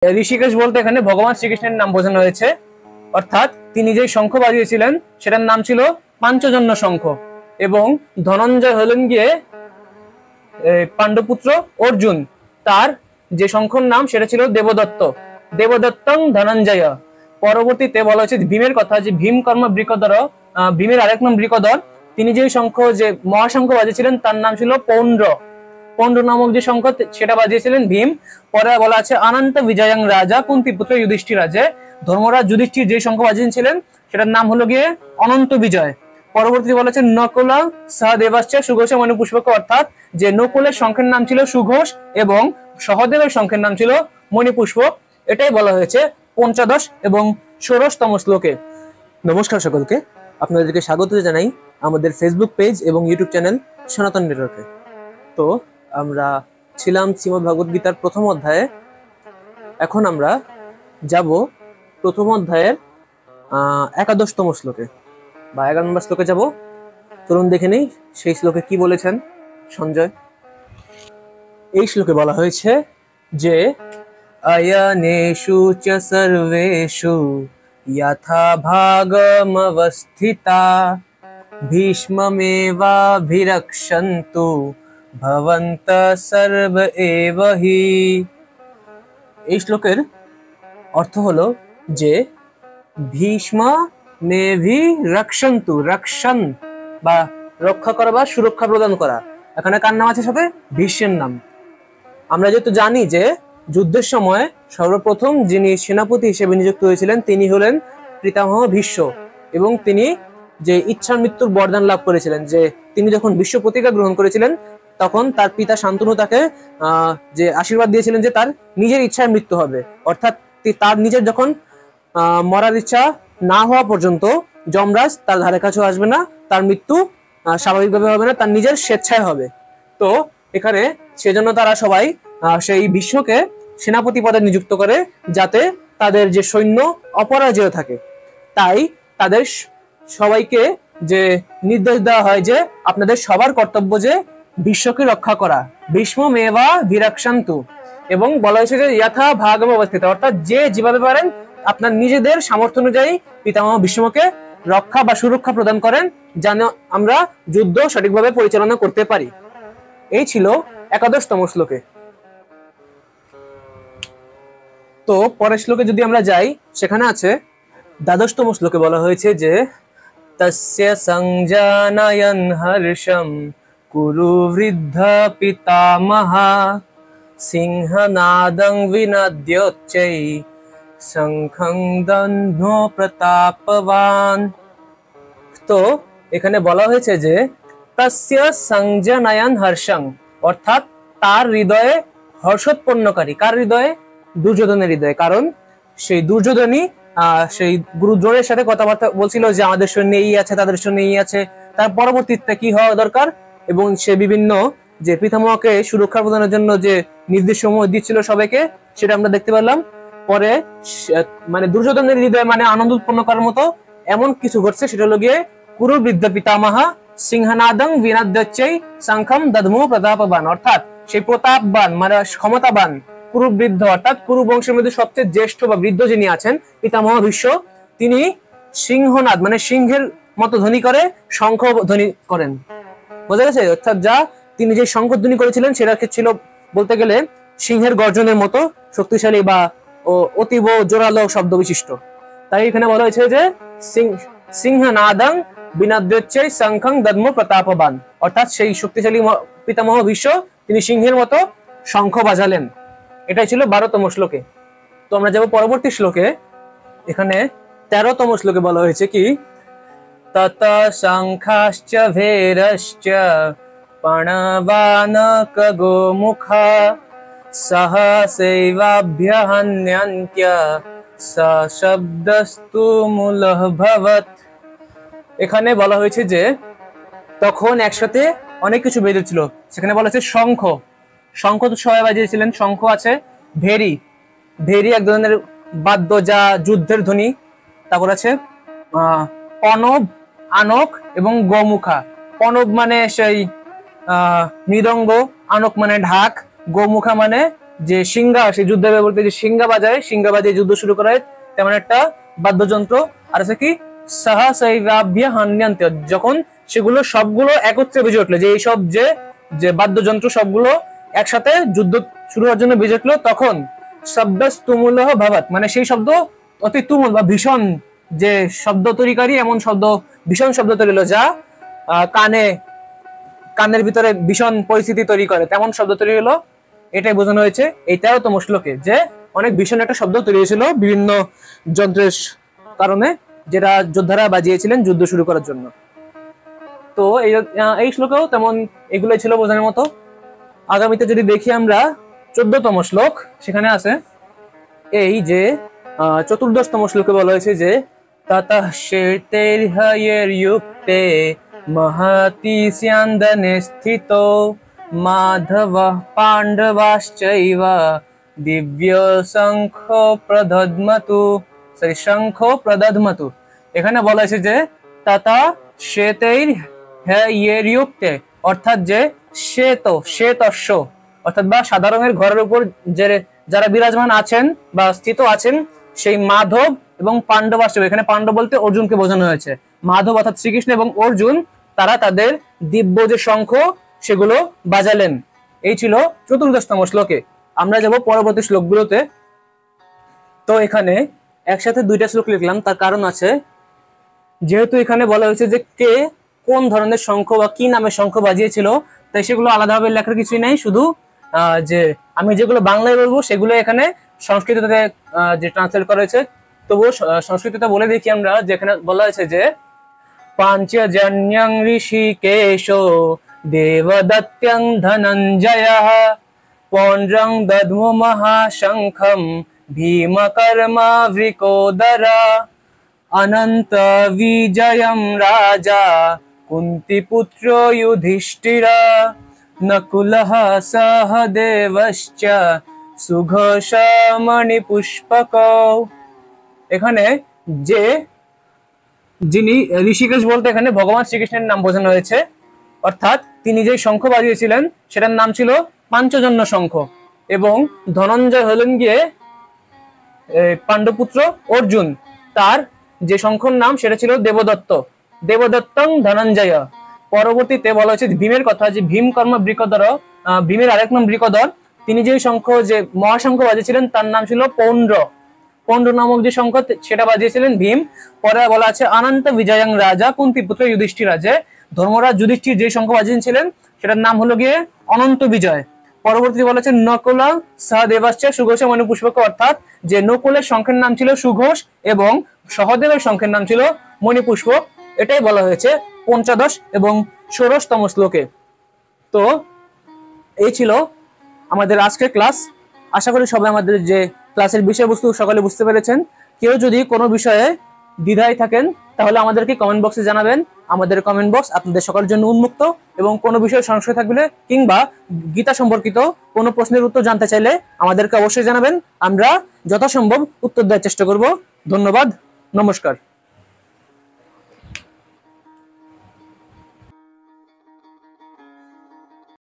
ঋষিকেশ বলতে এখানে ভগবান শ্রীকৃষ্ণের নাম বোঝানো হয়েছে, অর্থাৎ তিনি যে শঙ্খ বাজিয়েছিলেন সেটার নাম ছিল পাঞ্চজন্য শঙ্খ। এবং ধনঞ্জয় হলেন গিয়ে পাণ্ডুপুত্র অর্জুন, তার যে শঙ্খর নাম সেটা ছিল দেবদত্ত, দেবদত্তং ধনঞ্জয়। পরবর্তীতে বলা হয়েছে ভীমের কথা, যে ভীম কর্ম বৃকদর, ভীমের আরেক নাম বৃকদর, তিনি যে শঙ্খ, যে মহাশঙ্খ বাজিয়েছিলেন তার নাম ছিল পৌন্ড্র, পৌন্ড্র নামক যে শঙ্খ সেটা বাজিয়েছিলেন ভীম। পরে বলা আছে অনন্ত বিজয়ং রাজা কুন্তি পুত্র যুধিষ্ঠির, যে ধর্মরাজ যুধিষ্ঠির যে শঙ্খ বাজিয়েছিলেন সেটার নাম হলো গিয়ে অনন্ত বিজয়। পরবর্তীতে বলা আছে নকুল সহদেবাশ্চ সুঘোষ মণিপুষ্পক, অর্থাৎ যে নকুলের শঙ্খের নাম ছিল সুঘোষ এবং সহদেবের শঙ্খের নাম ছিল মণিপুষ্পক। এটাই বলা হয়েছে 15 এবং 16তম শ্লোকে। নমস্কার সকলকে, আপনাদেরকে স্বাগত জানাই আমাদের ফেসবুক পেজ এবং ইউটিউব চ্যানেল সনাতন নেটওয়ার্কে। তো আমরা ছিলাম শ্রীমদ্ ভগবদ গীতার প্রথম অধ্যায়ে। এখন আমরা যাব প্রথম অধ্যায়ের 11তম শ্লোকে বা 11 নম্বর শ্লোকে যাব। চলুন দেখে নেই সেই শ্লোকে কি বলেছেন সঞ্জয়। এই শ্লোকে বলা হয়েছে যে অয়নেষু চ সর্বেষু যথা ভাগমবস্থিতা ভীষ্মমেবাভিরক্ষন্তু ভবন্তঃ সর্ব এব হি। এই শ্লোকের অর্থ হলো যে ভীষ্মমেভিরক্ষন্তু, রক্ষণ বা রক্ষা করা বা সুরক্ষা প্রদান করা। এখানে কার নাম আছে সাথে? ভীষ্মের নাম। আমরা যেহেতু জানি যে যুদ্ধের সময় সর্বপ্রথম যিনি সেনাপতি হিসেবে নিযুক্ত হয়েছিলেন তিনি হলেন পিতামহ ভীষ্ম, এবং তিনি যে ইচ্ছার মৃত্যুর বরদান লাভ করেছিলেন, যে তিনি যখন বিশ্ব প্রতিজ্ঞা গ্রহণ করেছিলেন তখন তার পিতা শান্তনু তাকে যে আশীর্বাদ দিয়েছিলেন যে তার নিজের ইচ্ছায় মৃত্যু হবে, অর্থাৎ তার নিজের যখন মরার ইচ্ছা না হওয়া পর্যন্ত যমরাজ তার ধারে কাছেও আসবে না, তার মৃত্যু স্বাভাবিকভাবে হবে না, তার নিজের স্বেচ্ছায় হবে। তো এখানে সেজন্য তারা সবাই সেই ভীষ্মকে সেনাপতি পদে নিযুক্ত করে যাতে তাদের যে সৈন্য অপরাজেয় থাকে। তাই তাদের সবাইকে যে নির্দেশ দেওয়া হয় যে আপনাদের সবার কর্তব্য যে ভীষ্মকে রক্ষা করা, ভীষ্মমেবা ভিরক্ষন্তু, এবং বলা হয়েছে যে যথা ভাগম অবস্থিত, অর্থাৎ যে যেভাবে পারেন আপনার নিজেদের সামর্থ্য অনুযায়ী পিতামহ ভীষ্মকে রক্ষা বা সুরক্ষা প্রদান করেন, যেন আমরা যুদ্ধ সঠিকভাবে পরিচালনা করতে পারি। এই ছিল 11তম শ্লোকে। তো পরের শ্লোকে যদি আমরা যাই, সেখানে আছে 12তম শ্লোকে বলা হয়েছে যে তস্য সংজানয়ন হর্ষম কুরু বৃদ্ধ পিতামহা সিংহনাদং বিনদ্যোচ্চৈ শঙ্খং দধ্নো প্রতাপবান। তো এখানে বলা হয়েছে যে তস্য সংজানয়ন হর্ষং, অর্থাৎ তার হৃদয়ে হর্ষোৎপন্নকারী। কার হৃদয়ে? দুর্যোধনের হৃদয়ে। কারণ সেই দুর্যোধনই সেই গুরু দ্রোণের সাথে কথাবার্তা বলছিল যে আমাদের সৈন্য এই আছে, তাদের সৈন্য এই আছে, তার পরবর্তীতে কি হওয়া দরকার, এবং সে বিভিন্ন যে পিতামহকে সুরক্ষা প্রদানের জন্য যে নির্দেশসমূহ দিচ্ছিল সবাইকে, সেটা আমরা দেখতে পেলাম। পরে মানে দুর্যোধনের হৃদয়ে মানে আনন্দ উৎপন্ন করার মতো এমন কিছু ঘটছে, সেটা হলো গিয়ে কুরু বৃদ্ধ পিতামহা সিংহনাদং বিনদ্যোচ্চৈ শঙ্খম দধ্মো প্রতাপবান, অর্থাৎ সেই প্রতাপবান মানে ক্ষমতাবান কুরু বৃদ্ধ, অর্থাৎ কুরু বংশের মধ্যে সবচেয়ে জ্যেষ্ঠ বা বৃদ্ধ যিনি আছেন পিতামহ ভীষ্ম, তিনি সিংহনাদ মানে সিংহের মতো ধ্বনি করে শঙ্খ ধ্বনি করেন। বোঝা গেছে? অর্থাৎ যা তিনি যে শঙ্খ ধ্বনি করেছিলেন সেটা ছিল বলতে গেলে সিংহের গর্জনের মতো শক্তিশালী বা অতীব জোরালো শব্দ বিশিষ্ট। তাই এখানে বলা হয়েছে যে সিংহনাদং বিনদ্যোচ্চৈ শঙ্খং দধ্মো প্রতাপবান, অর্থাৎ সেই শক্তিশালী পিতামহ ভীষ্ম তিনি সিংহের মতো শঙ্খ বাজালেন। এটাই ছিল 12তম শ্লোকে। তো আমরা যাব পরবর্তী শ্লোকে। এখানে 13তম শ্লোকে বলা হয়েছে কি তত শঙ্খাশ্চ ভেরশ্চ পণবানক গোমুখা সহসৈবাভ্যহন্যন্ত্য সশব্দস্তু মূলঃ ভবৎ। এখানে বলা হয়েছে যে তখন একসাথে অনেক কিছু বেজেছিল। সেখানে বলা হয়েছে শঙ্খ, শঙ্খ তো সবাই বাজিয়েছিলেন। শঙ্খ আছে, ভেরি, ভেরি এক ধরনের বাদ্য যা যুদ্ধের ধ্বনি। তারপর আছে পণব, আনক এবং গোমুখা। পণব মানে সেই মৃদঙ্গ, আনক মানে ঢাক, গোমুখা মানে যে সিংহা, সেই যুদ্ধে বলতে যে সিংহা বাজায় যুদ্ধ শুরু করে তেমন একটা বাদ্যযন্ত্র। আর আছে কি সহসৈরাভ্য হান্যন্তে, যখন সেগুলো সবগুলো একত্রে বেজে উঠলো, যে এইসব যে বাদ্যযন্ত্র সবগুলো একসাথে যুদ্ধ শুরু হওয়ার জন্য বেজে উঠলো, তখন শব্দস তুমুলহ ভাবাত, মানে সেই শব্দ অতি তুমুল বা ভীষণ, যে শব্দ তৈরিকারী এমন শব্দ, ভীষণ শব্দ তৈরি হলো, যা কানের ভিতরে ভীষণ পরিস্থিতি তৈরি করে, তেমন শব্দ তৈরি হলো। এটাই বোঝানো হয়েছে এই 13তম শ্লোকে, যে অনেক ভীষণ একটা শব্দ তৈরি হয়েছিল বিভিন্ন যন্ত্রের কারণে, যেটা যোদ্ধারা বাজিয়েছিলেন যুদ্ধ শুরু করার জন্য। তো এই শ্লোকেও তেমন এগুলোই ছিল বোঝানোর মতো। আগামীতে যদি দেখি আমরা 14তম শ্লোক, সেখানে আছে এই যে 14তম শ্লোকে বলা হয়েছে যে ততঃ শ্বেতৈর্হয়ৈর্যুক্তে মহতি স্যান্দনে স্থিতো মাধবঃ পাণ্ডবাশ্চৈব দিব্য শঙ্খ প্রদধ্মতু। এখানে বলা হয়েছে যে ততঃ শ্বেতৈর্হয়ৈর্যুক্তে, অর্থাৎ যে শ্বেতস্য, অর্থাৎ বা সাদা রঙের ঘরের উপর যারা বিরাজমান আছেন বা স্থিত আছেন, সেই মাধব এবং পাণ্ডবাশ্চৈব, এখানে পাণ্ডব বলতে অর্জুনকে বোঝানো হয়েছে, মাধব অর্থাৎ শ্রীকৃষ্ণ এবং অর্জুন, তারা তাদের দিব্য যে শঙ্খ সেগুলো বাজালেন। এই ছিল 14তম শ্লোকে। আমরা যাব পরবর্তী শ্লোকগুলোতে। তো এখানে একসাথে 2টা শ্লোক লিখলাম, তার কারণ আছে, যেহেতু এখানে বলা হয়েছে যে কে কোন ধরনের শঙ্খ বা কি নামে শঙ্খ বাজিয়েছিল, তাই সেগুলো আলাদাভাবে লেখার কিছুই নাই, শুধু যে আমি যেগুলো বাংলায় বলবো সেগুলো এখানে সংস্কৃততে যে ট্রান্সলেট করা হয়েছে। তবুও সংস্কৃততে বলে দেখি আমরা, যেখানে বলা হয়েছে যে পাঞ্চজন্যং ঋষিকেশো দেবদত্যং ধনঞ্জয়ঃ পৌণ্ড্রং দধ্মু মহাশঙ্খম ভীমকর্মা বৃকোদরা অনন্ত বিজয়ম রাজা কুন্তিপুত্র যুধিষ্ঠিরা নকুলঃ সহদেবশ্চ সুঘোষমণিপুষ্পকৌ। এখানে যিনি ঋষিকেশ বলতে এখানে ভগবান শ্রীকৃষ্ণের নাম বোঝানো হয়েছে, অর্থাৎ তিনি যে শঙ্খ বাজিয়েছিলেন সেটার নাম ছিল পাঞ্চজন্য শঙ্খ, এবং ধনঞ্জয় হলেন গিয়ে পাণ্ডবপুত্র অর্জুন, তার যে শঙ্খর নাম সেটা ছিল দেবদত্তং ধনঞ্জয়। পরবর্তীতে বলা হয়েছে ভীমের কথা, যে ভীম কর্ম বৃকোদর, ভীমের আরেক নাম বৃকোদর, তিনি যে শঙ্খ, যে মহাশঙ্খ বাজিয়েছিলেন তার নাম ছিল পৌণ্ড্র নামক যে শঙ্খ সেটা বাজিয়েছিলেন ভীম। পরে বলা আছে অনন্ত বিজয়ং রাজা কুন্তিপুত্র যুধিষ্ঠিরা, যে ধর্মরাজ যুধিষ্ঠির যে শঙ্খ বাজিয়েছিলেন সেটার নাম হলো গিয়ে অনন্ত বিজয়। পরবর্তীতে বলা হচ্ছে নকুল সহদেবাশ্চ সুঘোষ মণিপুষ্পক, অর্থাৎ যে নকুলের শঙ্খের নাম ছিল সুঘোষ এবং সহদেবের শঙ্খের নাম ছিল মণিপুষ্পক। এটাই বলা হয়েছে 15 এবং 16তম শ্লোকে। তো এই ছিল আমাদের আজকের ক্লাস। আশা করি সবাই আমাদের যে ক্লাসের বিষয়বস্তু সকালে বুঝতে পেরেছেন। কেউ যদি কোনো বিষয়ে দ্বিধায় থাকেন তাহলে আমাদেরকে কমেন্ট বক্সে জানাবেন। আমাদের কমেন্ট বক্স আপনাদের সকলের জন্য উন্মুক্ত, এবং কোনো বিষয়ে সংশয় থাকলে কিংবা গীতা সম্পর্কিত কোনো প্রশ্নের উত্তর জানতে চাইলে আমাদেরকে অবশ্যই জানাবেন। আমরা যথাসম্ভব উত্তর দেওয়ার চেষ্টা করব। ধন্যবাদ, নমস্কার।